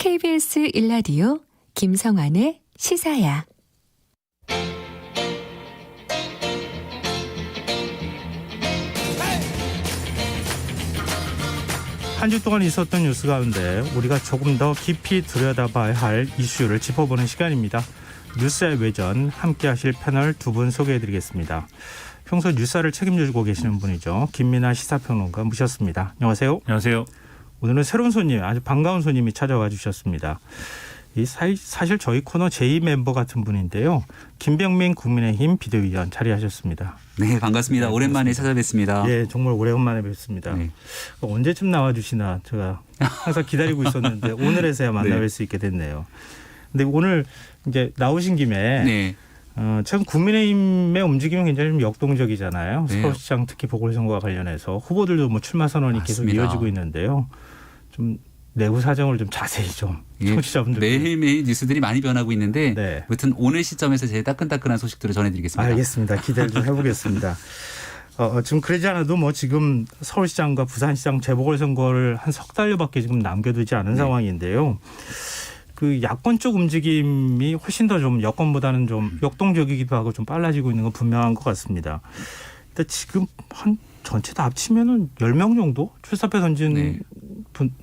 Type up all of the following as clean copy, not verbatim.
KBS 1라디오 김성환의 시사야. 한 주 동안 있었던 뉴스 가운데 우리가 조금 더 깊이 들여다봐야 할 이슈를 짚어보는 시간입니다. 뉴스의 외전 함께 하실 패널 두 분 소개해드리겠습니다. 평소 뉴스를 책임지고 계시는 분이죠. 김민아 시사평론가 모셨습니다. 안녕하세요. 안녕하세요. 오늘은 새로운 손님, 아주 반가운 손님이 찾아와 주셨습니다. 사실 저희 코너 제2 멤버 같은 분인데요. 김병민 국민의힘 비대위원 자리하셨습니다. 네, 반갑습니다. 네, 오랜만에 반갑습니다. 찾아뵙습니다. 예, 정말 오랜만에 뵙습니다. 네. 언제쯤 나와주시나 제가 항상 기다리고 있었는데 오늘에서야 만나뵐 수 있게 됐네요. 근데 오늘 이제 나오신 김에 네. 최근 국민의힘의 움직임이 굉장히 좀 역동적이잖아요. 네. 서울시장 특히 보궐선거와 관련해서 후보들도 뭐 출마 선언이 맞습니다. 계속 이어지고 있는데요. 좀 내부 사정을 좀 자세히 좀 청취자분들 매일매일 뉴스들이 많이 변하고 있는데 네. 아무튼 오늘 시점에서 제일 따끈따끈한 소식들을 전해드리겠습니다. 알겠습니다. 기대를 좀 해보겠습니다. 지금 그러지 않아도 뭐 지금 서울시장과 부산시장 재보궐선거를 한 석 달여밖에 지금 남겨두지 않은 상황인데요. 그 야권 쪽 움직임이 훨씬 더 좀 여권보다는 좀 역동적이기도 하고 좀 빨라지고 있는 건 분명한 것 같습니다. 근데 지금 한 전체 다 합치면은 10명 정도 출사표 던진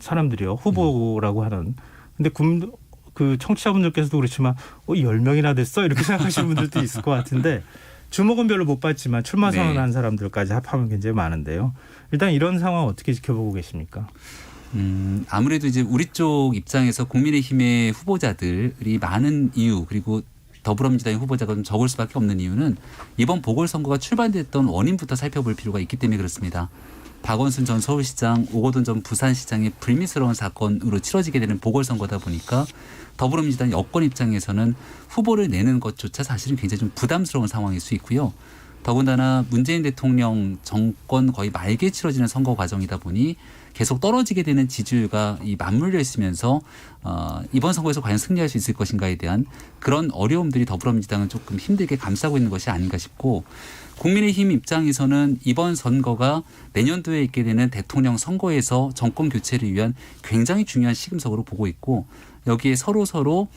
사람들이요. 후보라고 하는. 근데 그 청취자분들께서도 그렇지만 10명이나 됐어? 이렇게 생각하시는 분들도 있을 것 같은데 주목은 별로 못 받지만 출마 선언한 사람들까지 합하면 굉장히 많은데요. 일단 이런 상황 어떻게 지켜보고 계십니까? 아무래도 이제 우리 쪽 입장에서 국민의힘의 후보자들이 많은 이유 그리고 더불어민주당의 후보자가 좀 적을 수밖에 없는 이유는 이번 보궐선거가 출발됐던 원인부터 살펴볼 필요가 있기 때문에 그렇습니다. 박원순 전 서울시장, 오거돈 전 부산시장의 불미스러운 사건으로 치러지게 되는 보궐선거다 보니까 더불어민주당 여권 입장에서는 후보를 내는 것조차 사실은 굉장히 좀 부담스러운 상황일 수 있고요. 더군다나 문재인 대통령 정권 거의 말기에 치러지는 선거 과정이다 보니 계속 떨어지게 되는 지지율과 맞물려 있으면서 이번 선거에서 과연 승리할 수 있을 것인가에 대한 그런 어려움들이 더불어민주당은 조금 힘들게 감싸고 있는 것이 아닌가 싶고 국민의힘 입장에서는 이번 선거가 내년도에 있게 되는 대통령 선거에서 정권 교체를 위한 굉장히 중요한 시금석으로 보고 있고 여기에 서로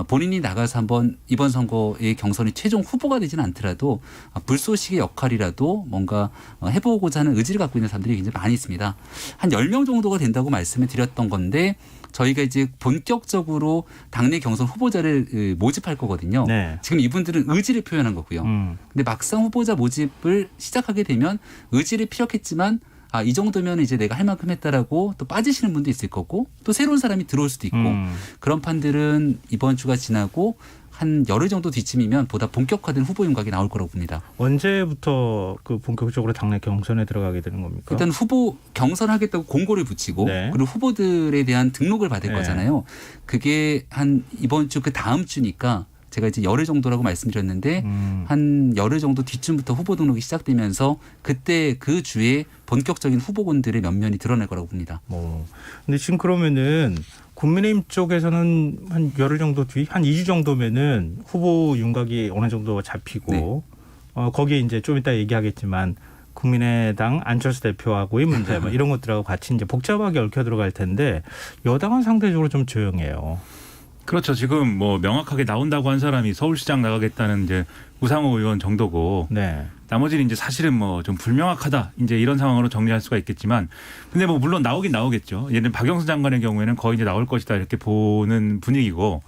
본인이 나가서 한번 이번 선거의 경선이 최종 후보가 되지는 않더라도 불쏘시개 역할이라도 뭔가 해보고자 하는 의지를 갖고 있는 사람들이 굉장히 많이 있습니다. 한 10명 정도가 된다고 말씀을 드렸던 건데 저희가 이제 본격적으로 당내 경선 후보자를 모집할 거거든요. 네. 지금 이분들은 의지를 표현한 거고요. 근데 막상 후보자 모집을 시작하게 되면 의지를 피력했지만 이 정도면 이제 내가 할 만큼 했다라고 또 빠지시는 분도 있을 거고 또 새로운 사람이 들어올 수도 있고 그런 판들은 이번 주가 지나고 한 열흘 정도 뒤쯤이면 보다 본격화된 후보 윤곽이 나올 거라고 봅니다. 언제부터 그 본격적으로 당내 경선에 들어가게 되는 겁니까? 일단 후보 경선하겠다고 공고를 붙이고 그리고 후보들에 대한 등록을 받을 거잖아요. 그게 한 이번 주 그 다음 주니까 제가 이제 열흘 정도라고 말씀드렸는데 한 열흘 정도 뒤쯤부터 후보 등록이 시작되면서 그때 그 주에 본격적인 후보군들의 면면이 드러날 거라고 봅니다. 근데 지금 그러면은 국민의힘 쪽에서는 한 열흘 정도 뒤, 한 2주 정도면은 후보 윤곽이 어느 정도 잡히고 거기에 이제 좀 이따 얘기하겠지만 국민의당 안철수 대표하고의 문제 뭐 이런 것들하고 같이 이제 복잡하게 얽혀 들어갈 텐데 여당은 상대적으로 좀 조용해요. 그렇죠. 지금 뭐 명확하게 나온다고 한 사람이 서울시장 나가겠다는 이제 우상호 의원 정도고 나머지는 이제 사실은 뭐 좀 불명확하다 이제 이런 상황으로 정리할 수가 있겠지만 근데 뭐 물론 나오긴 나오겠죠. 예를 들면 박영수 장관의 경우에는 거의 이제 나올 것이다 이렇게 보는 분위기고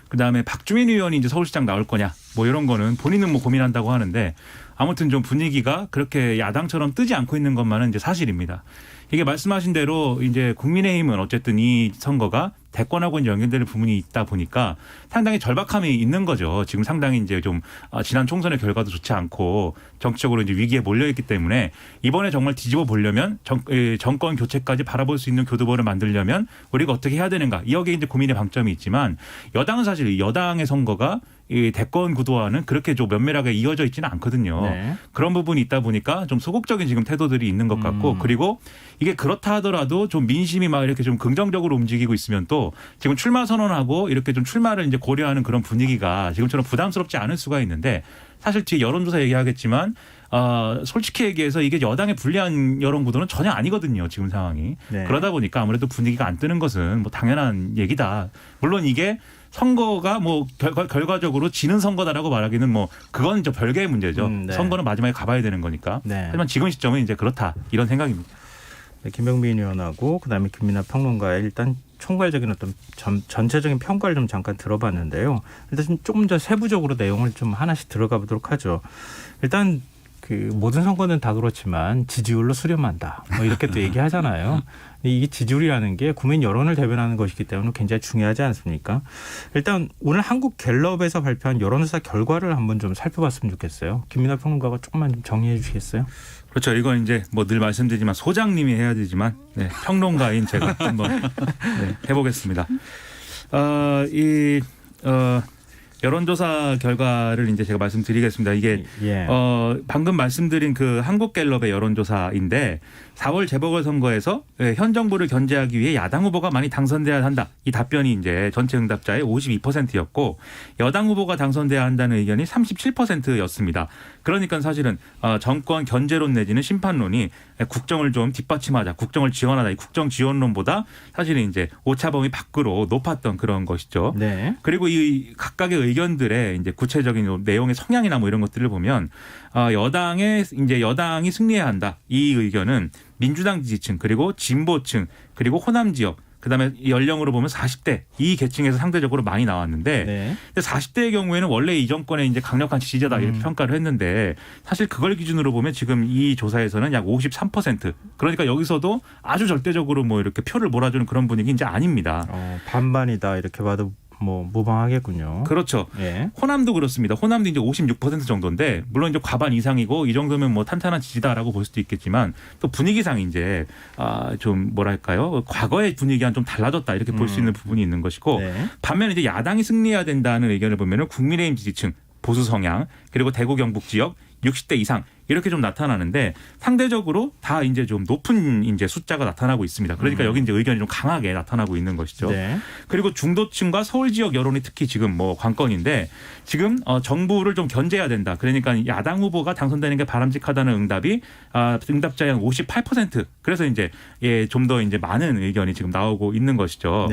그다음에 박주민 의원이 이제 서울시장 나올 거냐 뭐 이런 거는 본인은 뭐 고민한다고 하는데 아무튼 좀 분위기가 그렇게 야당처럼 뜨지 않고 있는 것만은 이제 사실입니다. 이게 말씀하신 대로 이제 국민의힘은 어쨌든 이 선거가 대권하고 연결되는 부분이 있다 보니까 상당히 절박함이 있는 거죠. 지금 상당히 이제 좀 지난 총선의 결과도 좋지 않고 정치적으로 이제 위기에 몰려있기 때문에 이번에 정말 뒤집어 보려면 정권 교체까지 바라볼 수 있는 교두보를 만들려면 우리가 어떻게 해야 되는가. 여기에 이제 고민의 방점이 있지만 여당은 사실 여당의 선거가 이 대권 구도와는 그렇게 좀 면밀하게 이어져 있지는 않거든요. 그런 부분이 있다 보니까 좀 소극적인 지금 태도들이 있는 것 같고 그리고 이게 그렇다 하더라도 좀 민심이 막 이렇게 좀 긍정적으로 움직이고 있으면 또 지금 출마 선언하고 이렇게 좀 출마를 이제 고려하는 그런 분위기가 지금처럼 부담스럽지 않을 수가 있는데 사실 뒤에 여론조사 얘기하겠지만 솔직히 얘기해서 이게 여당의 불리한 여론 구도는 전혀 아니거든요. 지금 상황이. 네. 그러다 보니까 아무래도 분위기가 안 뜨는 것은 뭐 당연한 얘기다. 물론 이게 선거가 뭐 결과적으로 지는 선거다라고 말하기는 뭐 그건 저 별개의 문제죠. 네. 선거는 마지막에 가봐야 되는 거니까. 네. 하지만 지금 시점은 이제 그렇다 이런 생각입니다. 네, 김병민 의원하고 그다음에 김민하 평론가의 일단 총괄적인 어떤 전체적인 평가를 좀 잠깐 들어봤는데요. 일단 조금 더 세부적으로 내용을 좀 하나씩 들어가 보도록 하죠. 일단 그 모든 선거는 다 그렇지만 지지율로 수렴한다. 뭐 이렇게 또 얘기하잖아요. 이게 지지율이라는 게 국민 여론을 대변하는 것이기 때문에 굉장히 중요하지 않습니까? 일단 오늘 한국갤럽에서 발표한 여론조사 결과를 한번 좀 살펴봤으면 좋겠어요. 김민하 평론가가 조금만 좀 정리해 주시겠어요? 그렇죠. 이건 이제 뭐 늘 말씀드리지만 소장님이 해야 되지만 평론가인 제가 한번 해보겠습니다. 여론조사 결과를 이제 제가 말씀드리겠습니다. 이게 방금 말씀드린 그 한국갤럽의 여론조사인데 4월 재보궐선거에서 현 정부를 견제하기 위해 야당 후보가 많이 당선돼야 한다. 이 답변이 이제 전체 응답자의 52%였고 여당 후보가 당선돼야 한다는 의견이 37%였습니다. 그러니까 사실은 정권 견제론 내지는 심판론이 국정을 좀 뒷받침하자, 국정을 지원하자, 이 국정 지원론보다 사실은 이제 오차범위 밖으로 높았던 그런 것이죠. 네. 그리고 이 각각의 의견들의 이제 구체적인 내용의 성향이나 뭐 이런 것들을 보면 여당이 승리해야 한다. 이 의견은 민주당 지지층 그리고 진보층 그리고 호남 지역 그다음에 연령으로 보면 40대 이 계층에서 상대적으로 많이 나왔는데 40대의 경우에는 원래 이 정권의 이제 강력한 지지자다 이렇게 평가를 했는데 사실 그걸 기준으로 보면 지금 이 조사에서는 약 53% 그러니까 여기서도 아주 절대적으로 뭐 이렇게 표를 몰아주는 그런 분위기 이제 아닙니다. 반반이다 이렇게 봐도 뭐 무방하겠군요. 그렇죠. 예. 호남도 그렇습니다. 호남도 이제 56% 정도인데 물론 이제 과반 이상이고 이 정도면 뭐 탄탄한 지지다라고 볼 수도 있겠지만 또 분위기상 이제 좀 뭐랄까요 과거의 분위기와는 좀 달라졌다 이렇게 볼 수 있는 부분이 있는 것이고 반면에 이제 야당이 승리해야 된다는 의견을 보면은 국민의힘 지지층 보수 성향 그리고 대구 경북 지역 60대 이상 이렇게 좀 나타나는데 상대적으로 다 이제 좀 높은 이제 숫자가 나타나고 있습니다. 그러니까 여기 이제 의견이 좀 강하게 나타나고 있는 것이죠. 그리고 중도층과 서울 지역 여론이 특히 지금 뭐 관건인데 지금 정부를 좀 견제해야 된다. 그러니까 야당 후보가 당선되는 게 바람직하다는 응답이 응답자의 한 58%. 그래서 이제 좀 더 이제 많은 의견이 지금 나오고 있는 것이죠.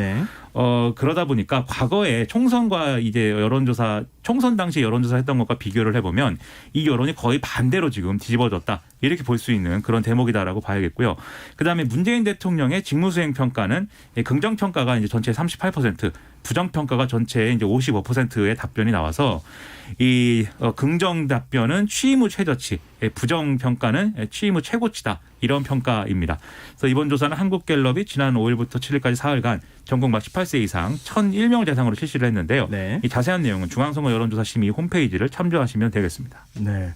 그러다 보니까 과거에 총선과 이제 여론조사 총선 당시 여론조사 했던 것과 비교를 해보면 이 여론이 거의 반대로 지금 뒤집어졌다. 이렇게 볼 수 있는 그런 대목이다라고 봐야겠고요. 그다음에 문재인 대통령의 직무수행 평가는 긍정 평가가 이제 전체 38%, 부정 평가가 전체의 이제 55%의 답변이 나와서 이 긍정 답변은 취임 후 최저치, 부정 평가는 취임 후 최고치다. 이런 평가입니다. 그래서 이번 조사는 한국갤럽이 지난 5일부터 7일까지 사흘간 전국 막 18세 이상 1,001명을 대상으로 실시를 했는데요. 이 자세한 내용은 중앙선거 여론조사심의 홈페이지를 참조하시면 되겠습니다. 네.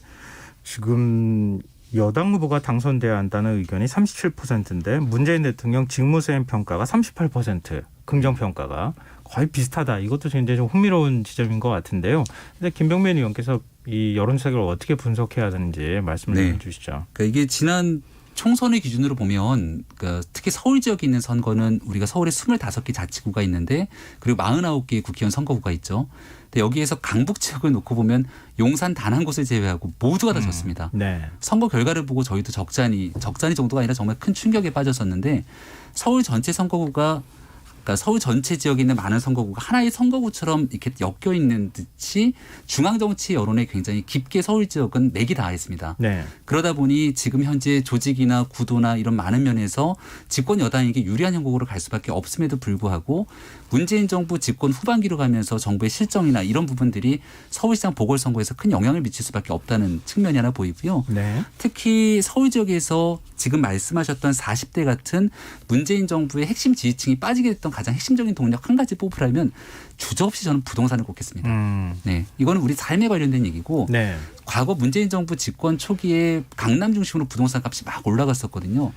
지금 여당 후보가 당선돼야 한다는 의견이 37%인데 문재인 대통령 직무수행 평가가 38%, 긍정 평가가 거의 비슷하다. 이것도 굉장히 좀 흥미로운 지점인 것 같은데요. 근데 김병민 의원께서 이 여론조사 결과를 어떻게 분석해야 되는지 말씀을 해 주시죠. 그러니까 이게 지난 총선의 기준으로 보면 그러니까 특히 서울 지역에 있는 선거는 우리가 서울에 25개 자치구가 있는데 그리고 49개의 국회의원 선거구가 있죠. 근데 여기에서 강북 지역을 놓고 보면 용산 단 한 곳을 제외하고 모두가 다 졌습니다. 선거 결과를 보고 저희도 적잖이 정도가 아니라 정말 큰 충격에 빠졌었는데 서울 전체 선거구가 그러니까 서울 전체 지역에 있는 많은 선거구가 하나의 선거구처럼 이렇게 엮여 있는 듯이 중앙 정치 여론에 굉장히 깊게 서울 지역은 맥이 닿아있습니다. 그러다 보니 지금 현재 조직이나 구도나 이런 많은 면에서 집권 여당에게 유리한 형국으로 갈 수밖에 없음에도 불구하고 문재인 정부 집권 후반기로 가면서 정부의 실정이나 이런 부분들이 서울시장 보궐선거에서 큰 영향을 미칠 수밖에 없다는 측면이 하나 보이고요. 특히 서울 지역에서 지금 말씀하셨던 40대 같은 문재인 정부의 핵심 지지층이 빠지게 됐던 가장 핵심적인 동력 한 가지 뽑으라면 주저없이 저는 부동산을 꼽겠습니다. 이거는 우리 삶에 관련된 얘기고 과거 문재인 정부 집권 초기에 강남 중심으로 부동산 값이 막 올라갔었거든요.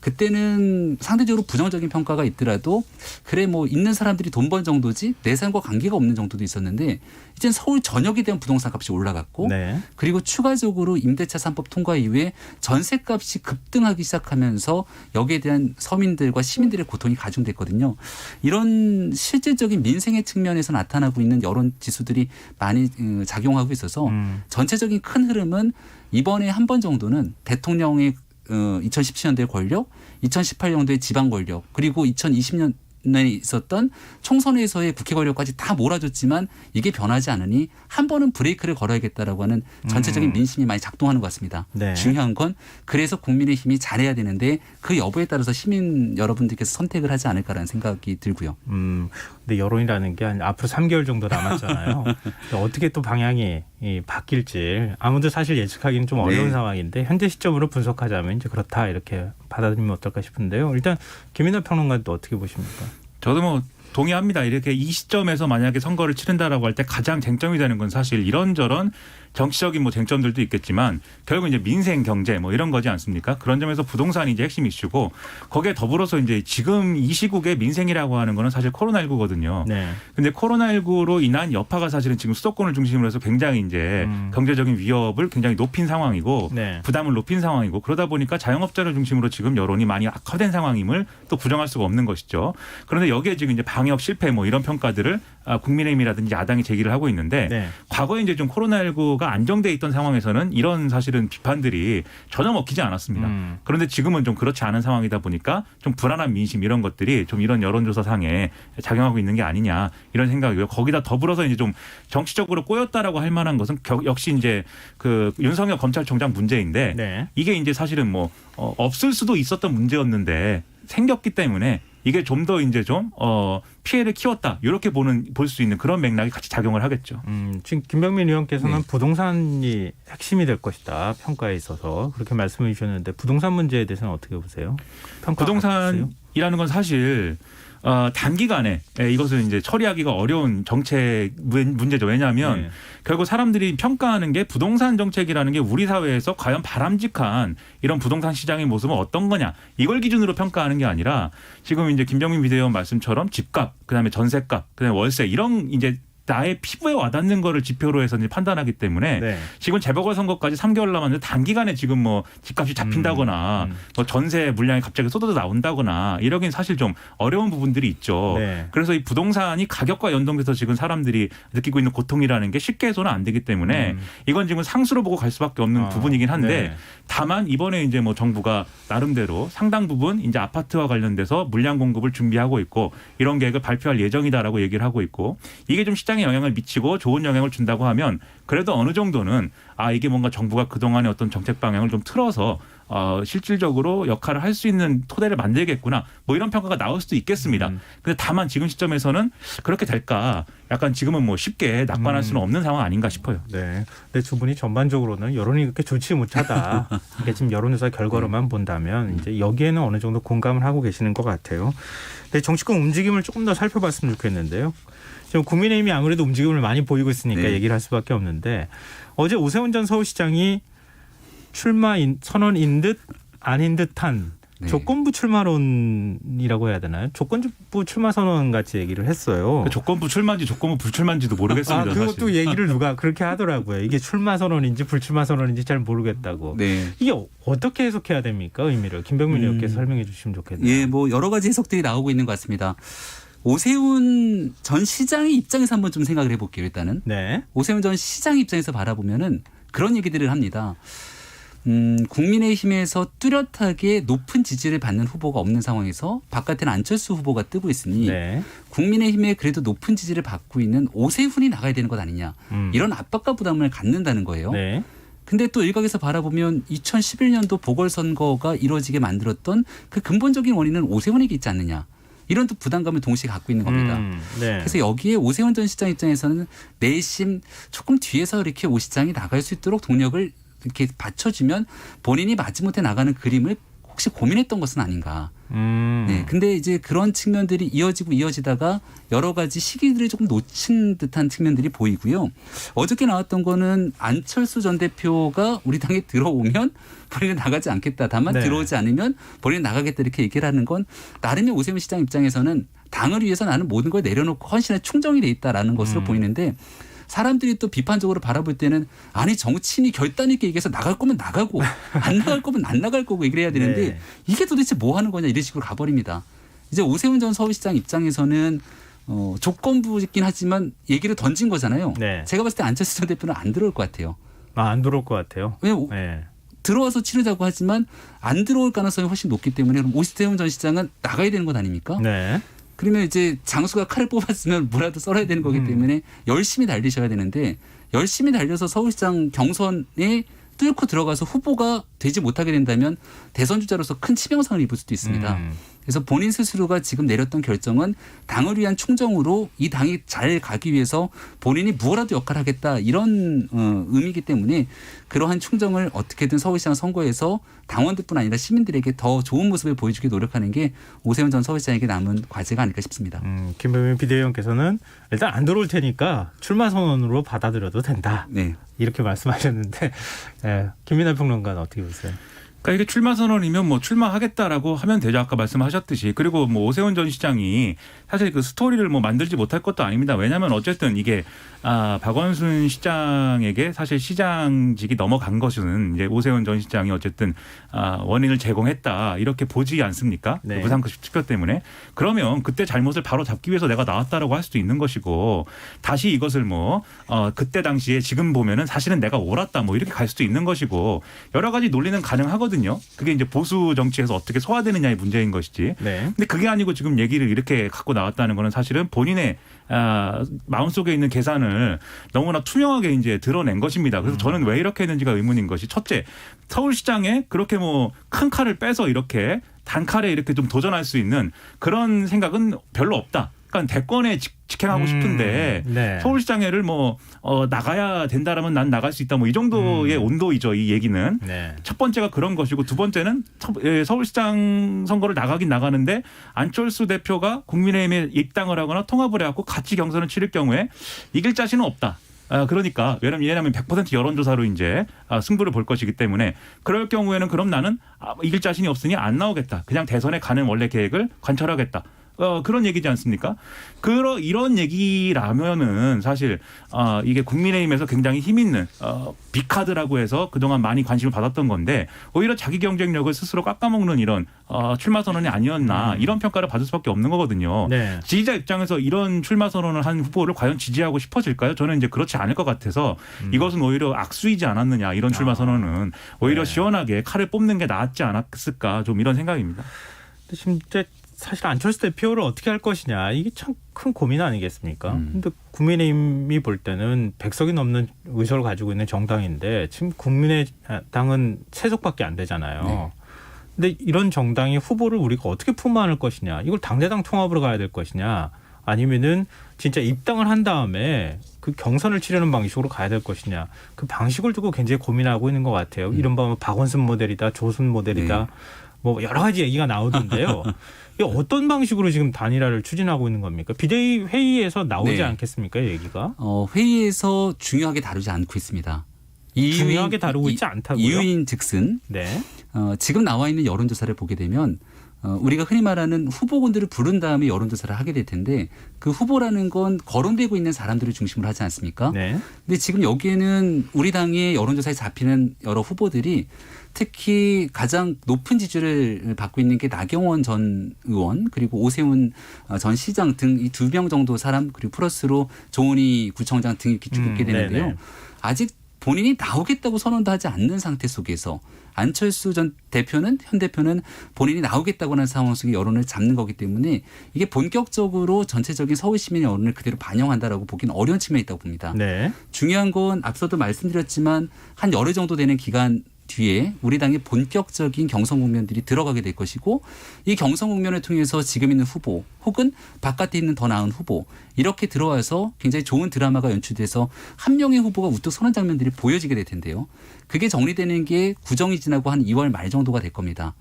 그때는 상대적으로 부정적인 평가가 있더라도 그래 뭐 있는 사람들이 돈 번 정도지 내 삶과 관계가 없는 정도도 있었는데 이제는 서울 전역에 대한 부동산 값이 올라갔고 네. 그리고 추가적으로 임대차 3법 통과 이후에 전세값이 급등하기 시작하면서 여기에 대한 서민들과 시민들의 고통이 가중됐거든요. 이런 실질적인 민생의 측면에서 나타나고 있는 여론 지수들이 많이 작용하고 있어서 전체적인 큰 흐름은 이번에 한 번 정도는 대통령의 2017년도의 권력, 2018년도의 지방 권력, 그리고 2020년에 있었던 총선에서의 국회 권력까지 다 몰아줬지만 이게 변하지 않으니 한 번은 브레이크를 걸어야겠다라고 하는 전체적인 민심이 많이 작동하는 것 같습니다. 네. 중요한 중요한 건 그래서 국민의힘이 잘해야 되는데 그 여부에 따라서 시민 여러분들께서 선택을 하지 않을까라는 생각이 들고요. 근데 여론이라는 게 앞으로 3개월 정도 남았잖아요. 어떻게 또 방향이 바뀔지 아무도 사실 예측하기는 좀 어려운 네. 상황인데 현재 시점으로 분석하자면 이제 그렇다 이렇게 받아들이면 어떨까 싶은데요. 일단 김민하 평론가는 또 어떻게 보십니까? 저도 뭐 동의합니다. 이렇게 이 시점에서 만약에 선거를 치른다라고 할 때 가장 쟁점이 되는 건 사실 이런저런 정치적인 뭐 쟁점들도 있겠지만 결국 이제 민생 경제 뭐 이런 거지 않습니까? 그런 점에서 부동산이 이제 핵심 이슈고 거기에 더불어서 이제 지금 이 시국에 민생이라고 하는 거는 사실 코로나19거든요. 네. 근데 코로나19로 인한 여파가 사실은 지금 수도권을 중심으로 해서 굉장히 이제 경제적인 위협을 굉장히 높인 상황이고 네. 부담을 높인 상황이고 그러다 보니까 자영업자를 중심으로 지금 여론이 많이 악화된 상황임을 또 부정할 수가 없는 것이죠. 그런데 여기에 지금 이제 방역 실패 뭐 이런 평가들을 국민의힘이라든지 야당이 제기를 하고 있는데 네. 과거에 이제 좀 코로나19가 안정돼 있던 상황에서는 이런 사실은 비판들이 전혀 먹히지 않았습니다. 그런데 지금은 좀 그렇지 않은 상황이다 보니까 좀 불안한 민심 이런 것들이 좀 이런 여론조사상에 작용하고 있는 게 아니냐 이런 생각이고요. 거기다 더불어서 이제 좀 정치적으로 꼬였다라고 할 만한 것은 역시 이제 그 윤석열 검찰총장 문제인데 네. 이게 이제 사실은 뭐 없을 수도 있었던 문제였는데 생겼기 때문에 이게 좀 더 이제 좀 피해를 키웠다 이렇게 볼 수 있는 그런 맥락이 같이 작용을 하겠죠. 지금 김병민 의원께서는 네. 부동산이 핵심이 될 것이다 평가에 있어서 그렇게 말씀해 주셨는데 부동산 문제에 대해서는 어떻게 보세요? 부동산이라는 건 사실 단기간에 이것을 이제 처리하기가 어려운 정책 문제죠. 왜냐하면 네. 결국 사람들이 평가하는 게 부동산 정책이라는 게 우리 사회에서 과연 바람직한 이런 부동산 시장의 모습은 어떤 거냐 이걸 기준으로 평가하는 게 아니라 지금 이제 김병민 비대위원 말씀처럼 집값, 그다음에 전세값, 그다음에 월세 이런 이제 나의 피부에 와닿는 거를 지표로 해서 이제 판단하기 때문에 네. 지금 재보궐선거까지 3개월 남았는데 단기간에 지금 뭐 집값이 잡힌다거나 뭐 전세 물량이 갑자기 쏟아져 나온다거나 이러긴 사실 좀 어려운 부분들이 있죠. 네. 그래서 이 부동산이 가격과 연동돼서 지금 사람들이 느끼고 있는 고통이라는 게 쉽게 해소는 안 되기 때문에 이건 지금 상수로 보고 갈 수밖에 없는 부분이긴 한데 네. 다만 이번에 이제 뭐 정부가 나름대로 상당 부분 이제 아파트와 관련돼서 물량 공급을 준비하고 있고 이런 계획을 발표할 예정이다라고 얘기를 하고 있고 이게 좀 시장에 영향을 미치고 좋은 영향을 준다고 하면 그래도 어느 정도는 이게 뭔가 정부가 그동안의 어떤 정책 방향을 좀 틀어서 실질적으로 역할을 할 수 있는 토대를 만들겠구나 뭐 이런 평가가 나올 수도 있겠습니다. 근데 다만 지금 시점에서는 그렇게 될까 약간 지금은 뭐 쉽게 낙관할 수는 없는 상황 아닌가 싶어요. 네. 근데 두 분이 전반적으로는 여론이 그렇게 좋지 못하다. 이게 지금 여론조사 결과로만 본다면 이제 여기에는 어느 정도 공감을 하고 계시는 것 같아요. 근데 정치권 움직임을 조금 더 살펴봤으면 좋겠는데요. 지금 국민의힘이 아무래도 움직임을 많이 보이고 있으니까 네. 얘기를 할 수밖에 없는데 어제 오세훈 전 서울시장이 출마 선언인 듯 아닌 듯한 네. 조건부 출마론이라고 해야 되나요? 조건부 출마 선언 같이 얘기를 했어요. 그 조건부 출마인지 조건부 불출마인지도 모르겠습니다. 그것도 사실. 얘기를 누가 그렇게 하더라고요. 이게 출마 선언인지 불출마 선언인지 잘 모르겠다고. 네. 이게 어떻게 해석해야 됩니까? 의미를. 김병민 의원께서 설명해 주시면 좋겠네요. 예, 뭐 여러 가지 해석들이 나오고 있는 것 같습니다. 오세훈 전 시장의 입장에서 한번 좀 생각을 해볼게요. 일단은 네. 오세훈 전 시장 입장에서 바라보면은 그런 얘기들을 합니다. 국민의힘에서 뚜렷하게 높은 지지를 받는 후보가 없는 상황에서 바깥에는 안철수 후보가 뜨고 있으니 네. 국민의힘에 그래도 높은 지지를 받고 있는 오세훈이 나가야 되는 것 아니냐. 이런 압박과 부담을 갖는다는 거예요. 네. 근데 또 일각에서 바라보면 2011년도 보궐선거가 이루어지게 만들었던 그 근본적인 원인은 오세훈에게 있지 않느냐. 이런 또 부담감을 동시에 갖고 있는 겁니다. 네. 그래서 여기에 오세훈 전 시장 입장에서는 내심 조금 뒤에서 이렇게 오 시장이 나갈 수 있도록 동력을 이렇게 받쳐주면 본인이 마지못해 나가는 그림을 혹시 고민했던 것은 아닌가. 네, 근데 이제 그런 측면들이 이어지다가 여러 가지 시기들을 조금 놓친 듯한 측면들이 보이고요. 어저께 나왔던 거는 안철수 전 대표가 우리 당에 들어오면 본인은 나가지 않겠다. 다만 네. 들어오지 않으면 본인은 나가겠다 이렇게 얘기를 하는 건 나름의 오세훈 시장 입장에서는 당을 위해서 나는 모든 걸 내려놓고 헌신에 충정이 돼 있다라는 것으로 보이는데 사람들이 또 비판적으로 바라볼 때는 아니 정치인이 결단 있게 얘기해서 나갈 거면 나가고 안 나갈 거면 안 나갈 거고 얘기를 해야 되는데 네. 이게 도대체 뭐 하는 거냐 이런 식으로 가버립니다. 이제 오세훈 전 서울시장 입장에서는 조건부이긴 하지만 얘기를 던진 거잖아요. 네. 제가 봤을 때 안철수 전 대표는 안 들어올 것 같아요. 안 들어올 것 같아요. 왜 네. 들어와서 치르자고 하지만 안 들어올 가능성이 훨씬 높기 때문에 그럼 오세훈 전 시장은 나가야 되는 것 아닙니까? 네. 그러면 이제 장수가 칼을 뽑았으면 뭐라도 썰어야 되는 거기 때문에 열심히 달리셔야 되는데 열심히 달려서 서울시장 경선에 뚫고 들어가서 후보가 되지 못하게 된다면 대선 주자로서 큰 치명상을 입을 수도 있습니다. 그래서 본인 스스로가 지금 내렸던 결정은 당을 위한 충정으로 이 당이 잘 가기 위해서 본인이 무엇라도 역할을 하겠다 이런 의미이기 때문에 그러한 충정을 어떻게든 서울시장 선거에서 당원들뿐 아니라 시민들에게 더 좋은 모습을 보여주기 노력하는 게 오세훈 전 서울시장에게 남은 과제가 아닐까 싶습니다. 김병민 비대위원께서는 일단 안 들어올 테니까 출마 선언으로 받아들여도 된다. 네. 이렇게 말씀하셨는데 김민하 평론가는 어떻게 보세요? 그러니까 이게 출마 선언이면 뭐 출마하겠다라고 하면 되죠. 아까 말씀하셨듯이. 그리고 뭐 오세훈 전 시장이 사실 그 스토리를 뭐 만들지 못할 것도 아닙니다. 왜냐하면 어쨌든 이게 박원순 시장에게 사실 시장직이 넘어간 것은 이제 오세훈 전 시장이 어쨌든 원인을 제공했다 이렇게 보지 않습니까? 네. 그 부산区투표 때문에. 그러면 그때 잘못을 바로 잡기 위해서 내가 나왔다라고 할 수도 있는 것이고 다시 이것을 뭐 그때 당시에 지금 보면은 사실은 내가 옳았다 뭐 이렇게 갈 수도 있는 것이고 여러 가지 논리는 가능하거든요. 그게 이제 보수 정치에서 어떻게 소화되느냐의 문제인 것이지. 네. 근데 그게 아니고 지금 얘기를 이렇게 갖고 나왔다는 거는 사실은 본인의 마음속에 있는 계산을 너무나 투명하게 이제 드러낸 것입니다. 그래서 저는 왜 이렇게 했는지가 의문인 것이 첫째, 서울시장에 그렇게 뭐 큰 칼을 빼서 이렇게 단칼에 이렇게 좀 도전할 수 있는 그런 생각은 별로 없다. 그러니까 대권에 직행하고 싶은데 네. 서울시장회를 뭐 나가야 된다라면 난 나갈 수 있다 뭐 이 정도의 온도이죠. 이 얘기는. 네. 첫 번째가 그런 것이고 두 번째는 서울시장 선거를 나가긴 나가는데 안철수 대표가 국민의힘에 입당을 하거나 통합을 해갖고 같이 경선을 치를 경우에 이길 자신은 없다. 그러니까 왜냐하면 100% 여론조사로 이제 승부를 볼 것이기 때문에 그럴 경우에는 그럼 나는 이길 자신이 없으니 안 나오겠다. 그냥 대선에 가는 원래 계획을 관철하겠다. 그런 얘기지 않습니까? 이런 얘기라면은 사실 이게 국민의힘에서 굉장히 힘 있는 빅카드라고 해서 그동안 많이 관심을 받았던 건데 오히려 자기 경쟁력을 스스로 깎아먹는 이런 출마 선언이 아니었나 이런 평가를 받을 수밖에 없는 거거든요. 네. 지지자 입장에서 이런 출마 선언을 한 후보를 과연 지지하고 싶어질까요? 저는 이제 그렇지 않을 것 같아서 이것은 오히려 악수이지 않았느냐 이런 출마 선언은 오히려 네. 시원하게 칼을 뽑는 게 낫지 않았을까 좀 이런 생각입니다. 근데 진짜 사실 안철수 대표를 어떻게 할 것이냐 이게 참 큰 고민 아니겠습니까? 근데 국민의힘이 볼 때는 100석이 넘는 의석을 가지고 있는 정당인데 지금 국민의당은 3석밖에 안 되잖아요. 네. 근데 이런 정당이 후보를 우리가 어떻게 품어안을 것이냐 이걸 당대당 통합으로 가야 될 것이냐 아니면은 진짜 입당을 한 다음에 그 경선을 치르는 방식으로 가야 될 것이냐 그 방식을 두고 굉장히 고민하고 있는 것 같아요. 이른바 뭐 박원순 모델이다 조순 모델이다 네. 뭐 여러 가지 얘기가 나오던데요. 이게 어떤 방식으로 지금 단일화를 추진하고 있는 겁니까? 비대위 회의에서 나오지 네. 않겠습니까, 얘기가? 회의에서 중요하게 다루지 않고 있습니다. 중요하게 다루고 있지 않다고요? 이유인 즉슨 네. 지금 나와 있는 여론조사를 보게 되면 우리가 흔히 말하는 후보군들을 부른 다음에 여론조사를 하게 될 텐데 그 후보라는 건 거론되고 있는 사람들을 중심으로 하지 않습니까? 네. 근데 지금 여기에는 우리 당의 여론조사에 잡히는 여러 후보들이 특히 가장 높은 지지를 받고 있는 게 나경원 전 의원 그리고 오세훈 전 시장 등 이 2명 정도 사람 그리고 플러스로 조은희 구청장 등이 쭉 있게 되는데요. 네네. 아직 본인이 나오겠다고 선언도 하지 않는 상태 속에서 안철수 현 대표는 본인이 나오겠다고 하는 상황 속에 여론을 잡는 거기 때문에 이게 본격적으로 전체적인 서울 시민의 여론을 그대로 반영한다라고 보기는 어려운 측면이 있다고 봅니다. 네. 중요한 건 앞서도 말씀드렸지만 한 열흘 정도 되는 기간 뒤에 우리 당의 본격적인 경선 국면들이 들어가게 될 것이고 이 경선 국면을 통해서 지금 있는 후보 혹은 바깥에 있는 더 나은 후보 이렇게 들어와서 굉장히 좋은 드라마가 연출돼서 한 명의 후보가 우뚝 서는 장면들이 보여지게 될 텐데요. 그게 정리되는 게 구정이 지나고 한 2월 말 정도가 될 겁니다.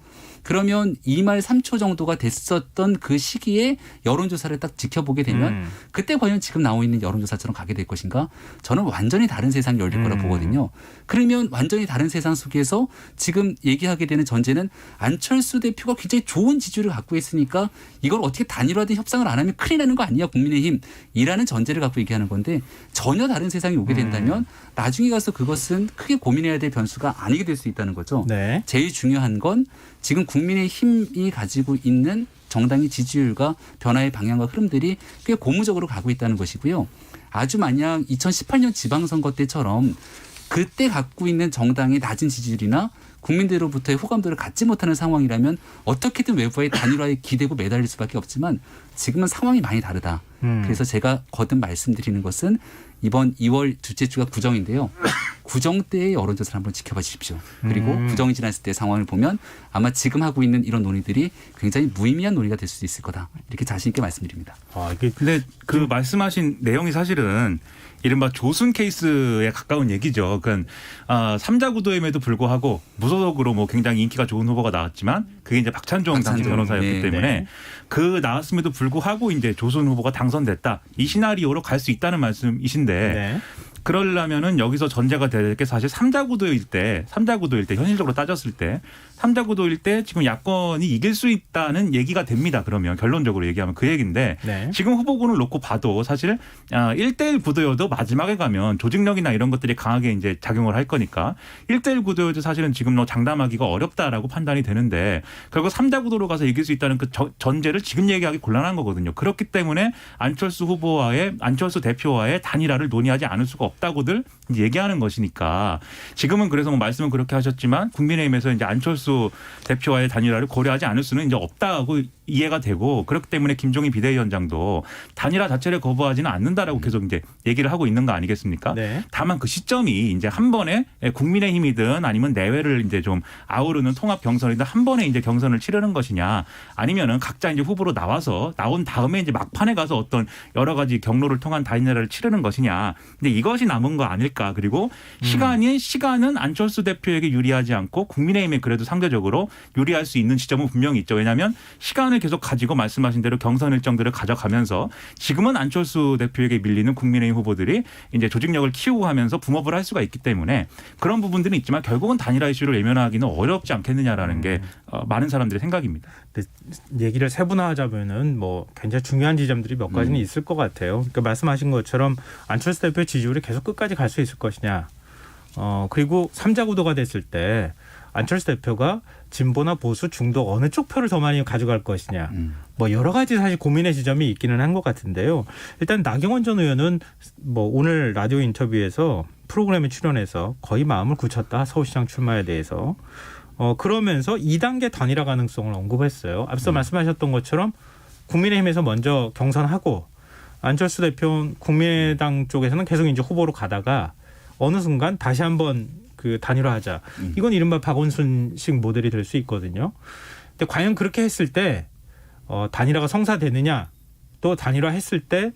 그러면 2말 3초 정도가 됐었던 그 시기에 여론조사를 딱 지켜보게 되면 그때 과연 지금 나오고 있는 여론조사처럼 가게 될 것인가? 저는 완전히 다른 세상이 열릴 거라 보거든요. 그러면 완전히 다른 세상 속에서 지금 얘기하게 되는 전제는 안철수 대표가 굉장히 좋은 지지율을 갖고 있으니까 이걸 어떻게 단일화된 협상을 안 하면 큰일 나는 거 아니야 국민의힘이라는 전제를 갖고 얘기하는 건데 전혀 다른 세상이 오게 된다면 나중에 가서 그것은 크게 고민해야 될 변수가 아니게 될 수 있다는 거죠. 네. 제일 중요한 건 지금 국민의힘이 가지고 있는 정당의 지지율과 변화의 방향과 흐름들이 꽤 고무적으로 가고 있다는 것이고요. 아주 만약 2018년 지방선거 때처럼 그때 갖고 있는 정당의 낮은 지지율이나 국민들로부터의 호감도를 갖지 못하는 상황이라면 어떻게든 외부의 단일화에 기대고 매달릴 수밖에 없지만 지금은 상황이 많이 다르다. 그래서 제가 거듭 말씀드리는 것은 이번 2월 둘째 주가 구정인데요. 구정 때의 여론조사를 한번 지켜봐 주십시오. 그리고 구정이 지났을 때 상황을 보면 아마 지금 하고 있는 이런 논의들이 굉장히 무의미한 논의가 될 수도 있을 거다. 이렇게 자신 있게 말씀드립니다. 근데 그 말씀하신 내용이 사실은 이른바 조순 케이스에 가까운 얘기죠. 그러니까 3자 구도임에도 불구하고 무소속으로 뭐 굉장히 인기가 좋은 후보가 나왔지만 그게 이제 박찬종 당시 변호사였기 때문에 그 나왔음에도 불구하고 이제 조순 후보가 당선됐다. 이 시나리오로 갈 수 있다는 말씀이신데 그러려면은 여기서 전제가 될 게 사실 3자 구도일 때 현실적으로 따졌을 때 3자 구도일 때 지금 야권이 이길 수 있다는 얘기가 됩니다. 그러면 결론적으로 얘기하면 그 얘기인데 지금 후보군을 놓고 봐도 사실 1대1 구도여도 마지막에 가면 조직력이나 이런 것들이 강하게 이제 작용을 할 거니까 1대1 구도여도 사실은 지금 장담하기가 어렵다라고 판단이 되는데 결국 3자 구도로 가서 이길 수 있다는 그 전제를 지금 얘기하기 곤란한 거거든요. 그렇기 때문에 안철수 대표와의 단일화를 논의하지 않을 수가 없다고들 얘기하는 것이니까 지금은 그래서 뭐 말씀은 그렇게 하셨지만 국민의힘에서 이제 안철수 대표와의 단일화를 고려하지 않을 수는 이제 없다고 이해가 되고 그렇기 때문에 김종인 비대위원장도 단일화 자체를 거부하지는 않는다라고 계속 이제 얘기를 하고 있는 거 아니겠습니까? 다만 그 시점이 이제 한 번에 국민의힘이든 아니면 내외를 이제 좀 아우르는 통합 경선이든 한 번에 이제 경선을 치르는 것이냐 아니면은 각자 이제 후보로 나온 다음에 이제 막판에 가서 어떤 여러 가지 경로를 통한 단일화를 치르는 것이냐. 근데 이것이 남은 거 아닐까. 그리고 시간은 안철수 대표에게 유리하지 않고 국민의힘에 그래도 상대적으로 유리할 수 있는 지점은 분명히 있죠. 왜냐하면 시간을 계속 가지고 말씀하신 대로 경선 일정들을 가져가면서 지금은 안철수 대표에게 밀리는 국민의힘 후보들이 이제 조직력을 키우고 하면서 붐업을 할 수가 있기 때문에 그런 부분들은 있지만 결국은 단일화 이슈를 외면하기는 어렵지 않겠느냐라는 게 많은 사람들의 생각입니다. 얘기를 세분화하자면은 뭐 굉장히 중요한 지점들이 몇 가지는 있을 것 같아요. 그러니까 말씀하신 것처럼 안철수 대표 지지율이 계속 끝까지 갈 수 있을 것이냐. 그리고 3자 구도가 됐을 때 안철수 대표가 진보나 보수, 중도 어느 쪽 표를 더 많이 가져갈 것이냐. 뭐 여러 가지 사실 고민의 지점이 있기는 한 것 같은데요. 일단 나경원 전 의원은 뭐 오늘 라디오 인터뷰에서 프로그램에 출연해서 거의 마음을 굳혔다. 서울시장 출마에 대해서. 그러면서 2단계 단일화 가능성을 언급했어요. 앞서 말씀하셨던 것처럼 국민의힘에서 먼저 경선하고 안철수 대표 국민의당 쪽에서는 계속 이제 후보로 가다가 어느 순간 다시 한번 그 단일화하자. 이건 이른바 박원순식 모델이 될 수 있거든요. 근데 과연 그렇게 했을 때 단일화가 성사되느냐, 또 단일화했을 때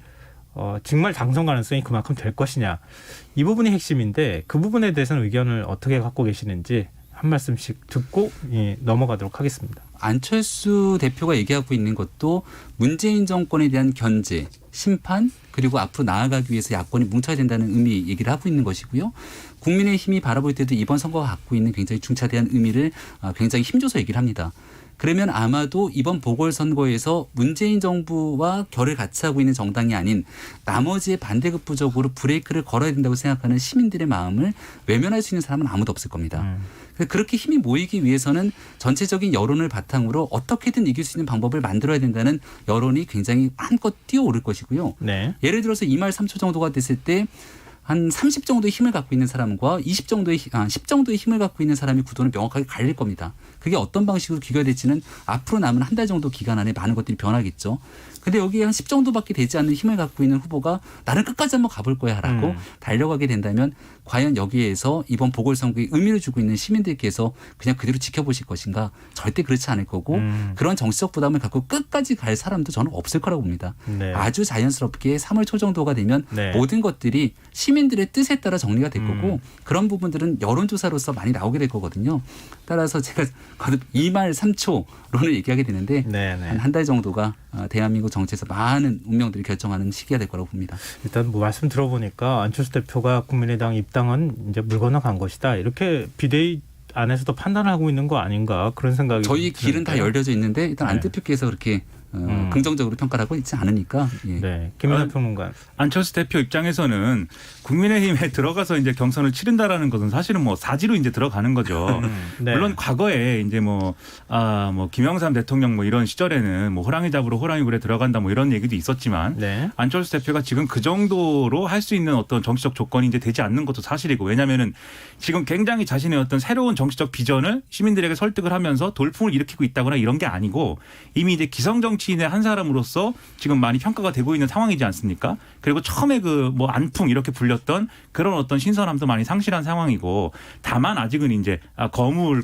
정말 당선 가능성이 그만큼 될 것이냐. 이 부분이 핵심인데 그 부분에 대해서는 의견을 어떻게 갖고 계시는지 한 말씀씩 듣고 넘어가도록 하겠습니다. 안철수 대표가 얘기하고 있는 것도 문재인 정권에 대한 견제, 심판 그리고 앞으로 나아가기 위해서 야권이 뭉쳐야 된다는 의미 얘기를 하고 있는 것이고요. 국민의힘이 바라볼 때도 이번 선거가 갖고 있는 굉장히 중차대한 의미를 굉장히 힘줘서 얘기를 합니다. 그러면 아마도 이번 보궐선거에서 문재인 정부와 결을 같이 하고 있는 정당이 아닌 나머지의 반대급부적으로 브레이크를 걸어야 된다고 생각하는 시민들의 마음을 외면할 수 있는 사람은 아무도 없을 겁니다. 그렇게 힘이 모이기 위해서는 전체적인 여론을 바탕으로 어떻게든 이길 수 있는 방법을 만들어야 된다는 여론이 굉장히 한껏 뛰어오를 것이고요. 예를 들어서 2말 3초 정도가 됐을 때 한 30 정도의 힘을 갖고 있는 사람과 10 정도의 힘을 갖고 있는 사람의 구도는 명확하게 갈릴 겁니다. 그게 어떤 방식으로 귀결될지는 앞으로 남은 한 달 정도 기간 안에 많은 것들이 변하겠죠. 근데 여기에 한 10 정도밖에 되지 않는 힘을 갖고 있는 후보가 나는 끝까지 한번 가볼 거야 라고 달려가게 된다면 과연 여기에서 이번 보궐선거에 의미를 주고 있는 시민들께서 그냥 그대로 지켜보실 것인가? 절대 그렇지 않을 거고 그런 정치적 부담을 갖고 끝까지 갈 사람도 저는 없을 거라고 봅니다. 아주 자연스럽게 3월 초 정도가 되면 모든 것들이 시민 시민들의 뜻에 따라 정리가 될 거고 그런 부분들은 여론조사로서 많이 나오게 될 거거든요. 따라서 제가 거듭 2말 3초론을 얘기하게 되는데 한 달 정도가 대한민국 정치에서 많은 운명들이 결정하는 시기가 될 거라고 봅니다. 일단 뭐 말씀 들어보니까 안철수 대표가 국민의당 입당은 이제 물 건너간 것이다. 이렇게 비대위 안에서도 판단을 하고 있는 거 아닌가 그런 생각이 저희 길은 다 열려져 있는데 일단 안 대표께서 그렇게 긍정적으로 평가를 하고 있지 않으니까. 예. 네, 김민하 평론가. 안철수 대표 입장에서는 국민의힘에 들어가서 이제 경선을 치른다라는 것은 사실은 뭐 사지로 이제 들어가는 거죠. 네. 물론 과거에 이제 뭐 김영삼 대통령 뭐 이런 시절에는 뭐 호랑이 잡으러 호랑이 굴에 들어간다 뭐 이런 얘기도 있었지만 네. 안철수 대표가 지금 그 정도로 할 수 있는 어떤 정치적 조건이 이제 되지 않는 것도 사실이고 왜냐하면은 지금 굉장히 자신의 어떤 새로운 정치적 비전을 시민들에게 설득을 하면서 돌풍을 일으키고 있다거나 이런 게 아니고 이미 이제 기성 정치인의 한 사람으로서 지금 많이 평가가 되고 있는 상황이지 않습니까? 그리고 처음에 그 뭐 안풍 이렇게 불렸던 그런 어떤 신선함도 많이 상실한 상황이고 다만 아직은 이제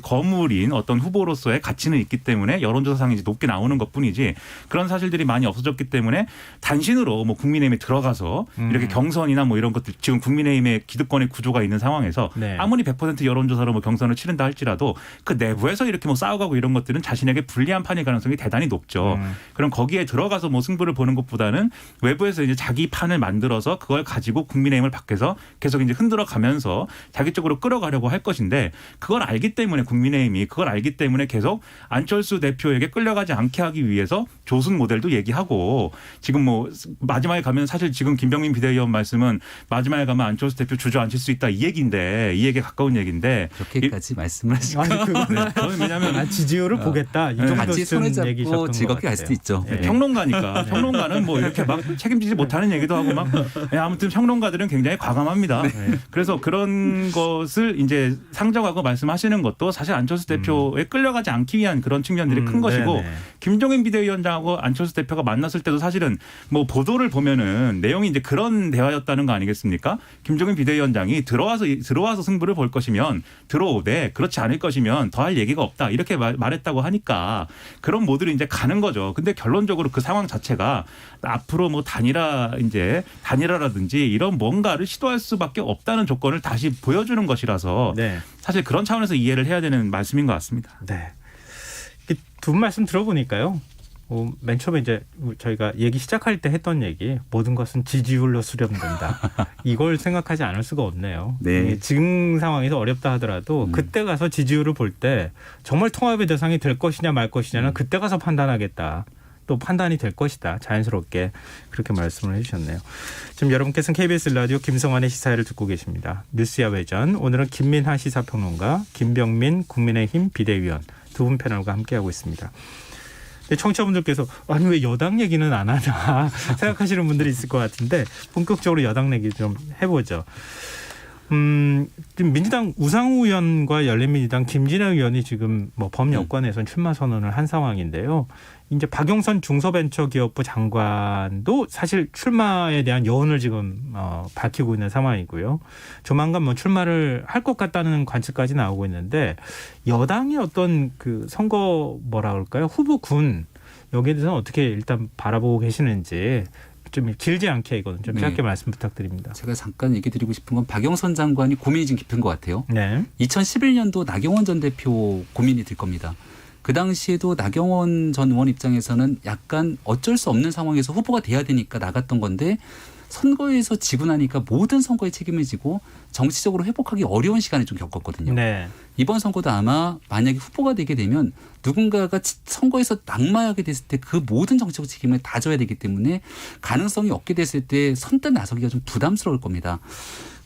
거물인 어떤 후보로서의 가치는 있기 때문에 여론조사상이 이제 높게 나오는 것뿐이지 그런 사실들이 많이 없어졌기 때문에 단신으로 뭐 국민의힘에 들어가서 이렇게 경선이나 뭐 이런 것들 지금 국민의힘의 기득권의 구조가 있는 상황에서 아무리 100% 여론조사로 뭐 경선을 치른다 할지라도 그 내부에서 이렇게 뭐 싸워가고 이런 것들은 자신에게 불리한 판일 가능성이 대단히 높죠. 그럼 거기에 들어가서 뭐 승부를 보는 것보다는 외부에서 이제 자기 판을 만들어서 그걸 가지고 국민의힘을 밖에서 계속 이제 흔들어 가면서 자기 쪽으로 끌어가려고 할 것인데 그걸 알기 때문에 국민의힘이 그걸 알기 때문에 계속 안철수 대표에게 끌려가지 않게 하기 위해서 조순 모델도 얘기하고 지금 뭐 마지막에 가면 사실 지금 김병민 비대위원 말씀은 마지막에 가면 안철수 대표 주저앉힐 수 있다 이 얘기인데 이 얘기에 가까운 얘기인데 그렇게까지 말씀을 하시고 저는 왜냐하면 지지율을 보겠다 이 같이 손을 잡고 즐겁게 갈 수도 있죠. 네. 평론가니까 평론가는 뭐 이렇게 막 책임지지 못하는 얘기도 하고 막 아무튼 평론가들은 굉장히 과감합니다. 그래서 그런 것을 이제 상정하고 말씀하시는 것도 사실 안철수 대표에 끌려가지 않기 위한 그런 측면들이 큰 것이고 김종인 비대위원장하고 안철수 대표가 만났을 때도 사실은 뭐 보도를 보면은 내용이 이제 그런 대화였다는 거 아니겠습니까? 김종인 비대위원장이 들어와서 승부를 볼 것이면 들어오되 그렇지 않을 것이면 더 할 얘기가 없다 이렇게 말했다고 하니까 그런 모드로 이제 가는 거죠. 근데 결론적으로 그 상황 자체가 앞으로 뭐 단일화라든지 이런 뭔가를 시도할 수밖에 없다는 조건을 다시 보여주는 것이라서 사실 그런 차원에서 이해를 해야 되는 말씀인 것 같습니다. 네. 두 분 말씀 들어보니까요. 맨 처음에 이제 저희가 얘기 시작할 때 했던 얘기 모든 것은 지지율로 수렴된다. 이걸 생각하지 않을 수가 없네요. 네. 지금 상황에서 어렵다 하더라도 그때 가서 지지율을 볼 때 정말 통합의 대상이 될 것이냐 말 것이냐는 그때 가서 판단하겠다. 또 판단이 될 것이다. 자연스럽게 그렇게 말씀을 해주셨네요. 지금 여러분께서는 KBS 라디오 김성환의 시사회를 듣고 계십니다. 뉴스야 외전 오늘은 김민하 시사평론가 김병민 국민의힘 비대위원 두 분 패널과 함께하고 있습니다. 청취자분들께서 아니 왜 여당 얘기는 안 하나 생각하시는 분들이 있을 것 같은데 본격적으로 여당 얘기 좀 해보죠. 지금 민주당 우상호 의원과 열린민주당 김진애 의원이 지금 뭐 범여권에선 출마 선언을 한 상황인데요. 이제 박용선 중소벤처기업부 장관도 사실 출마에 대한 여론을 지금 밝히고 있는 상황이고요. 조만간 뭐 출마를 할 것 같다는 관측까지 나오고 있는데 여당의 어떤 그 선거 뭐라 그럴까요? 후보군 여기에 대해서는 어떻게 일단 바라보고 계시는지 좀 길지 않게 이거는 좀 짧게 말씀 부탁드립니다. 제가 잠깐 얘기 드리고 싶은 건 박용선 장관이 고민이 좀 깊은 것 같아요. 2011년도 나경원 전 대표 고민이 될 겁니다. 그 당시에도 나경원 전 의원 입장에서는 약간 어쩔 수 없는 상황에서 후보가 돼야 되니까 나갔던 건데 선거에서 지고 나니까 모든 선거에 책임을 지고 정치적으로 회복하기 어려운 시간을 좀 겪었거든요. 이번 선거도 아마 만약에 후보가 되게 되면 누군가가 선거에서 낙마하게 됐을 때 그 모든 정치적 책임을 다 져야 되기 때문에 가능성이 없게 됐을 때 선뜻 나서기가 좀 부담스러울 겁니다.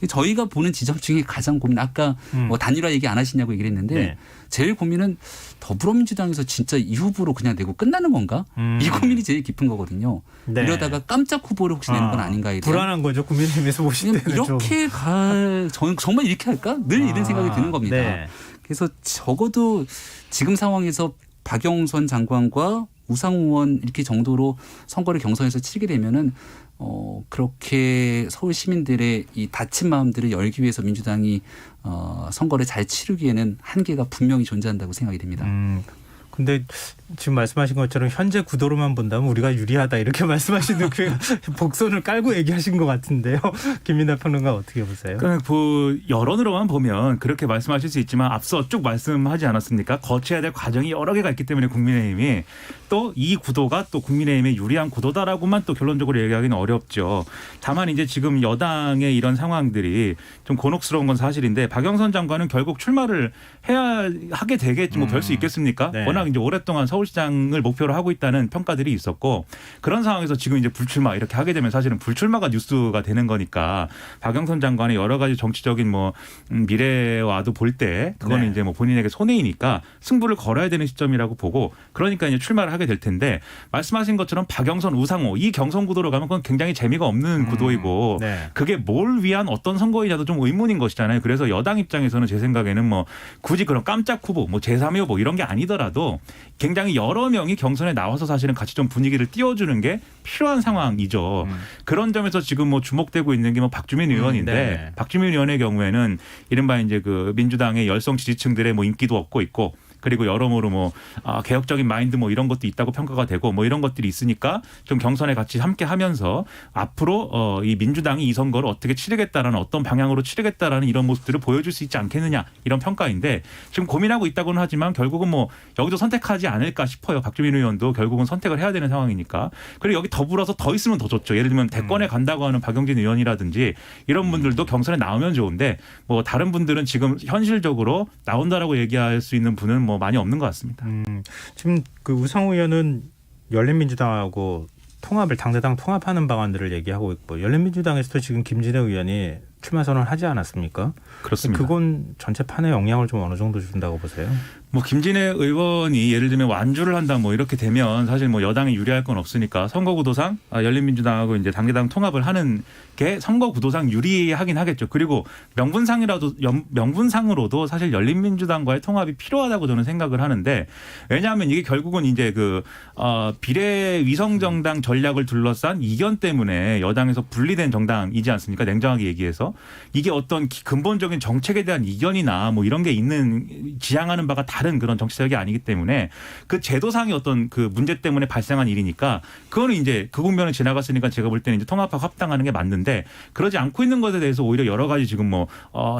저희가 보는 지점 중에 가장 고민 아까 뭐 단일화 얘기 안 하시냐고 얘기를 했는데 제일 고민은 더불어민주당에서 진짜 이 후보로 그냥 내고 끝나는 건가? 이 고민이 제일 깊은 거거든요. 이러다가 깜짝 후보를 혹시 내는 건 아닌가에 대한. 불안한 거죠. 국민의힘에서 보실 때는. 이렇게 정말 이렇게 할까? 늘 이런 생각이 드는 겁니다. 그래서 적어도 지금 상황에서 박영선 장관과 우상호 의원 이렇게 정도로 선거를 경선에서 치르게 되면은 그렇게 서울 시민들의 이 다친 마음들을 열기 위해서 민주당이 선거를 잘 치르기에는 한계가 분명히 존재한다고 생각이 됩니다. 근데 지금 말씀하신 것처럼 현재 구도로만 본다면 우리가 유리하다 이렇게 말씀하시는 그 복선을 깔고 얘기하신 것 같은데요. 김민하 평론가 어떻게 보세요? 그러니까 그 여론으로만 보면 그렇게 말씀하실 수 있지만 앞서 쭉 말씀하지 않았습니까? 거쳐야 될 과정이 여러 개가 있기 때문에 국민의힘이 또 이 구도가 또 국민의힘의 유리한 구도다라고만 또 결론적으로 얘기하기는 어렵죠. 다만 이제 지금 여당의 이런 상황들이 좀 곤혹스러운 건 사실인데 박영선 장관은 결국 출마를 하게 되겠지 뭐 별 수 있겠습니까? 네. 워낙 이제 오랫동안 서울시장을 목표로 하고 있다는 평가들이 있었고 그런 상황에서 지금 이제 불출마 이렇게 하게 되면 사실은 불출마가 뉴스가 되는 거니까 박영선 장관의 여러 가지 정치적인 뭐 미래와도 볼 때 그거는 네. 이제 뭐 본인에게 손해이니까 승부를 걸어야 되는 시점이라고 보고 그러니까 이제 출마를 하게 될 텐데 말씀하신 것처럼 박영선, 우상호 이 경선 구도로 가면 그건 굉장히 재미가 없는 구도이고 네. 그게 뭘 위한 어떤 선거이냐도 좀 의문인 것이잖아요. 그래서 여당 입장에서는 제 생각에는 뭐 굳이 그런 깜짝 후보, 뭐 제3의 후보 이런 게 아니더라도 굉장히 여러 명이 경선에 나와서 사실은 같이 좀 분위기를 띄워주는 게 필요한 상황이죠. 그런 점에서 지금 뭐 주목되고 있는 게 뭐 박주민 의원인데 네. 박주민 의원의 경우에는 이른바 이제 그 민주당의 열성 지지층들의 뭐 인기도 얻고 있고 그리고 여러모로 뭐 개혁적인 마인드 뭐 이런 것도 있다고 평가가 되고 뭐 이런 것들이 있으니까 좀 경선에 같이 함께 하면서 앞으로 이 민주당이 이 선거를 어떻게 치르겠다라는 어떤 방향으로 치르겠다라는 이런 모습들을 보여줄 수 있지 않겠느냐 이런 평가인데 지금 고민하고 있다고는 하지만 결국은 뭐 여기도 선택하지 않을까 싶어요. 박주민 의원도 결국은 선택을 해야 되는 상황이니까. 그리고 여기 더불어서 더 있으면 더 좋죠. 예를 들면 대권에 간다고 하는 박용진 의원이라든지 이런 분들도 경선에 나오면 좋은데 뭐 다른 분들은 지금 현실적으로 나온다라고 얘기할 수 있는 분은 뭐 많이 없는 것 같습니다. 지금 그 우상호 의원은 열린민주당하고 통합을 당대당 통합하는 방안들을 얘기하고 있고 열린민주당에서도 지금 김진애 의원이 출마 선언을 하지 않았습니까? 그렇습니다. 그건 전체 판에 영향을 좀 어느 정도 준다고 보세요? 뭐 김진애 의원이 예를 들면 완주를 한다 뭐 이렇게 되면 사실 뭐 여당이 유리할 건 없으니까 선거구도상 열린민주당하고 이제 당대당 통합을 하는 게 선거구도상 유리하긴 하겠죠. 그리고 명분상으로도 사실 열린민주당과의 통합이 필요하다고 저는 생각을 하는데 왜냐하면 이게 결국은 이제 그 비례 위성정당 전략을 둘러싼 이견 때문에 여당에서 분리된 정당이지 않습니까? 냉정하게 얘기해서 이게 어떤 근본적인 정책에 대한 이견이나 뭐 이런 게 있는 지향하는 바가 다른 그런 정치적이 아니기 때문에 그 제도상의 어떤 그 문제 때문에 발생한 일이니까 그거는 이제 그 국면을 지나갔으니까 제가 볼 때는 이제 통합하고 합당하는 게 맞는데 그러지 않고 있는 것에 대해서 오히려 여러 가지 지금 뭐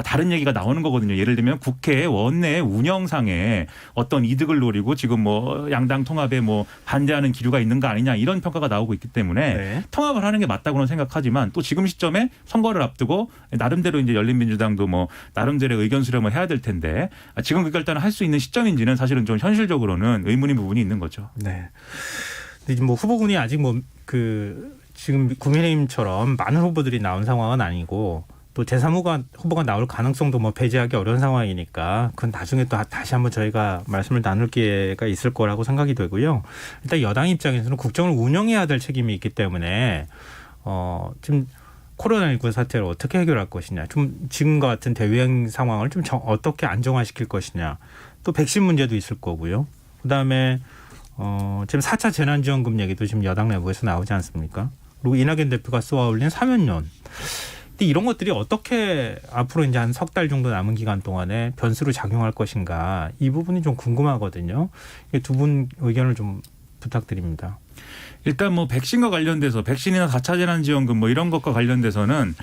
다른 얘기가 나오는 거거든요. 예를 들면 국회 원내 운영상에 어떤 이득을 노리고 지금 뭐 양당 통합에 뭐 반대하는 기류가 있는 거 아니냐 이런 평가가 나오고 있기 때문에 네. 통합을 하는 게 맞다고는 생각하지만 또 지금 시점에 선거를 앞두고 나름대로 이제 열린민주당도 뭐 나름대로 의견 수렴을 해야 될 텐데 지금 그걸 일단 할 수 있는 시점인지는 사실은 좀 현실적으로는 의문인 부분이 있는 거죠. 네. 근데 뭐 후보군이 아직 뭐 그 지금 국민의힘처럼 많은 후보들이 나온 상황은 아니고 또 제3 후보가 나올 가능성도 뭐 배제하기 어려운 상황이니까 그건 나중에 또 다시 한번 저희가 말씀을 나눌 기회가 있을 거라고 생각이 되고요. 일단 여당 입장에서는 국정을 운영해야 될 책임이 있기 때문에 지금 코로나19 사태를 어떻게 해결할 것이냐, 좀 지금과 같은 대유행 상황을 좀 어떻게 안정화시킬 것이냐, 또 백신 문제도 있을 거고요. 그다음에 지금 4차 재난지원금 얘기도 지금 여당 내부에서 나오지 않습니까? 그리고 이낙연 대표가 쏘아 올린 사면론. 근데 이런 것들이 어떻게 앞으로 이제 한 석 달 정도 남은 기간 동안에 변수로 작용할 것인가 이 부분이 좀 궁금하거든요. 두 분 의견을 좀 부탁드립니다. 일단 뭐 백신과 관련돼서 백신이나 4차 재난지원금 뭐 이런 것과 관련돼서는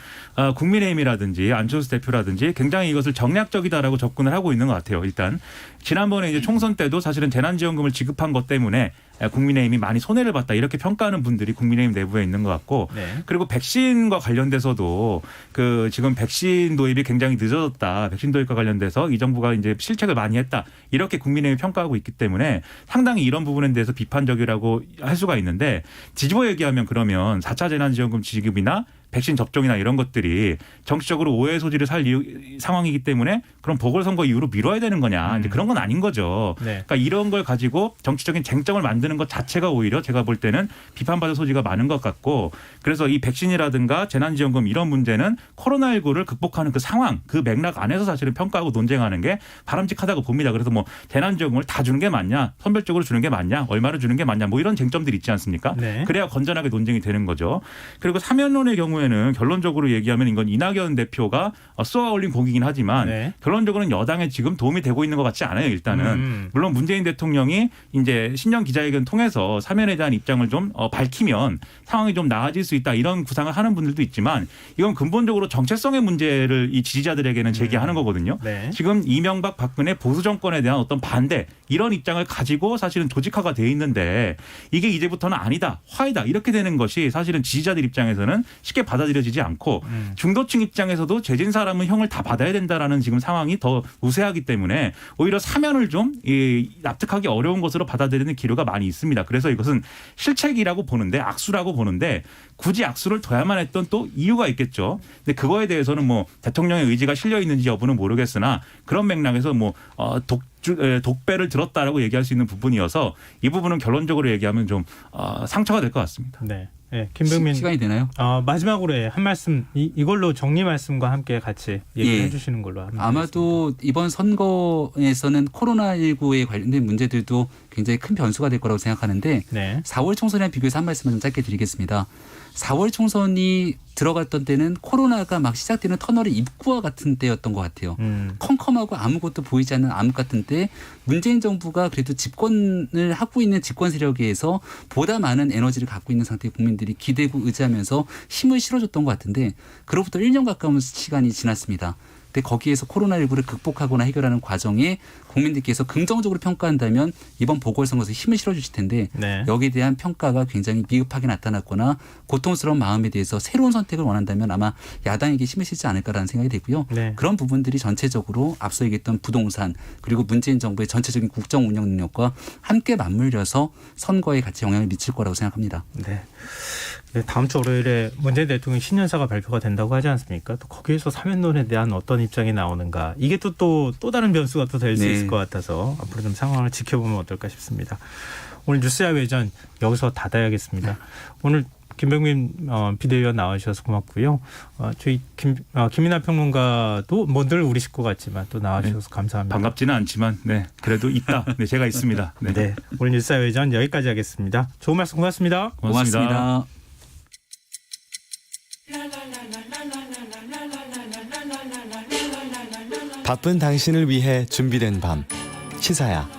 국민의힘이라든지 안철수 대표라든지 굉장히 이것을 정략적이다라고 접근을 하고 있는 것 같아요. 일단 지난번에 이제 총선 때도 사실은 재난지원금을 지급한 것 때문에 국민의힘이 많이 손해를 봤다 이렇게 평가하는 분들이 국민의힘 내부에 있는 것 같고 네. 그리고 백신과 관련돼서도 그 지금 백신 도입이 굉장히 늦어졌다. 백신 도입과 관련돼서 이 정부가 이제 실책을 많이 했다. 이렇게 국민의힘이 평가하고 있기 때문에 상당히 이런 부분에 대해서 비판적이라고 할 수가 있는데 뒤집어 얘기하면 그러면 4차 재난지원금 지급이나 백신 접종이나 이런 것들이 정치적으로 오해 소지를 살 상황이기 때문에 그럼 보궐선거 이후로 미뤄야 되는 거냐. 이제 그런 건 아닌 거죠. 네. 그러니까 이런 걸 가지고 정치적인 쟁점을 만드는 것 자체가 오히려 제가 볼 때는 비판받을 소지가 많은 것 같고 그래서 이 백신이라든가 재난지원금 이런 문제는 코로나19를 극복하는 그 상황, 그 맥락 안에서 사실은 평가하고 논쟁하는 게 바람직하다고 봅니다. 그래서 뭐 재난지원금을 다 주는 게 맞냐, 선별적으로 주는 게 맞냐, 얼마를 주는 게 맞냐, 뭐 이런 쟁점들이 있지 않습니까? 네. 그래야 건전하게 논쟁이 되는 거죠. 그리고 사면론의 경우에 경우에는 결론적으로 얘기하면 이건 이낙연 대표가 쏘아 올린 공이긴 하지만 네. 결론적으로는 여당에 지금 도움이 되고 있는 것 같지 않아요. 일단은 물론 문재인 대통령이 이제 신년 기자회견 통해서 사면에 대한 입장을 좀 밝히면 상황이 좀 나아질 수 있다 이런 구상을 하는 분들도 있지만 이건 근본적으로 정체성의 문제를 이 지지자들에게는 제기하는 거거든요. 네. 지금 이명박 박근혜 보수 정권에 대한 어떤 반대 이런 입장을 가지고 사실은 조직화가 돼 있는데 이게 이제부터는 아니다 화이다 이렇게 되는 것이 사실은 지지자들 입장에서는 쉽게 받아들여지지 않고 중도층 입장에서도 죄진 사람은 형을 다 받아야 된다라는 지금 상황이 더 우세하기 때문에 오히려 사면을 좀 납득하기 어려운 것으로 받아들이는 기류가 많이 있습니다. 그래서 이것은 실책이라고 보는데 악수라고 보는데 굳이 악수를 둬야만 했던 또 이유가 있겠죠. 근데 그거에 대해서는 뭐 대통령의 의지가 실려 있는지 여부는 모르겠으나 그런 맥락에서 뭐 독배를 들었다라고 얘기할 수 있는 부분이어서 이 부분은 결론적으로 얘기하면 좀 상처가 될 것 같습니다. 네. 네, 김병민 시간이 되나요? 마지막으로 한 말씀 이걸로 정리 말씀과 함께 같이 얘기해 예. 주시는 걸로 합니다. 아마도 이번 선거에서는 코로나19에 관련된 문제들도 굉장히 큰 변수가 될 거라고 생각하는데 네. 4월 총선이랑 비교해서 한 말씀을 좀 짧게 드리겠습니다. 4월 총선이 들어갔던 때는 코로나가 막 시작되는 터널의 입구와 같은 때였던 것 같아요. 컴컴하고 아무것도 보이지 않는 암흑 같은 때 문재인 정부가 그래도 집권을 하고 있는 집권 세력에 의해서 보다 많은 에너지를 갖고 있는 상태의 국민들이 기대고 의지하면서 힘을 실어줬던 것 같은데 그로부터 1년 가까운 시간이 지났습니다. 근데 거기에서 코로나19를 극복하거나 해결하는 과정에 국민들께서 긍정적으로 평가한다면 이번 보궐선거에서 힘을 실어주실 텐데 네. 여기에 대한 평가가 굉장히 미흡하게 나타났거나 고통스러운 마음에 대해서 새로운 선택을 원한다면 아마 야당에게 힘을 실지 않을까라는 생각이 되고요. 네. 그런 부분들이 전체적으로 앞서 얘기했던 부동산 그리고 문재인 정부의 전체적인 국정 운영 능력과 함께 맞물려서 선거에 같이 영향을 미칠 거라고 생각합니다. 네. 네, 다음 주 월요일에 문재인 대통령 신년사가 발표가 된다고 하지 않습니까? 또 거기에서 사면론에 대한 어떤 입장이 나오는가 이게 또 다른 변수가 또 될 수 네. 있을 것 같아서 앞으로 좀 상황을 지켜보면 어떨까 싶습니다. 오늘 뉴스야 외전 여기서 닫아야겠습니다. 오늘 김병민 비대위원 나와주셔서 고맙고요. 저희 김민하 평론가도 늘 우리 식구 같지만 또 나와주셔서 감사합니다. 반갑지는 않지만 네 그래도 있다. 네 제가 있습니다. 네. 네, 오늘 뉴스야 외전 여기까지 하겠습니다. 좋은 말씀 고맙습니다. 고맙습니다. 바쁜 당신을 위해 준비된 밤 시사야.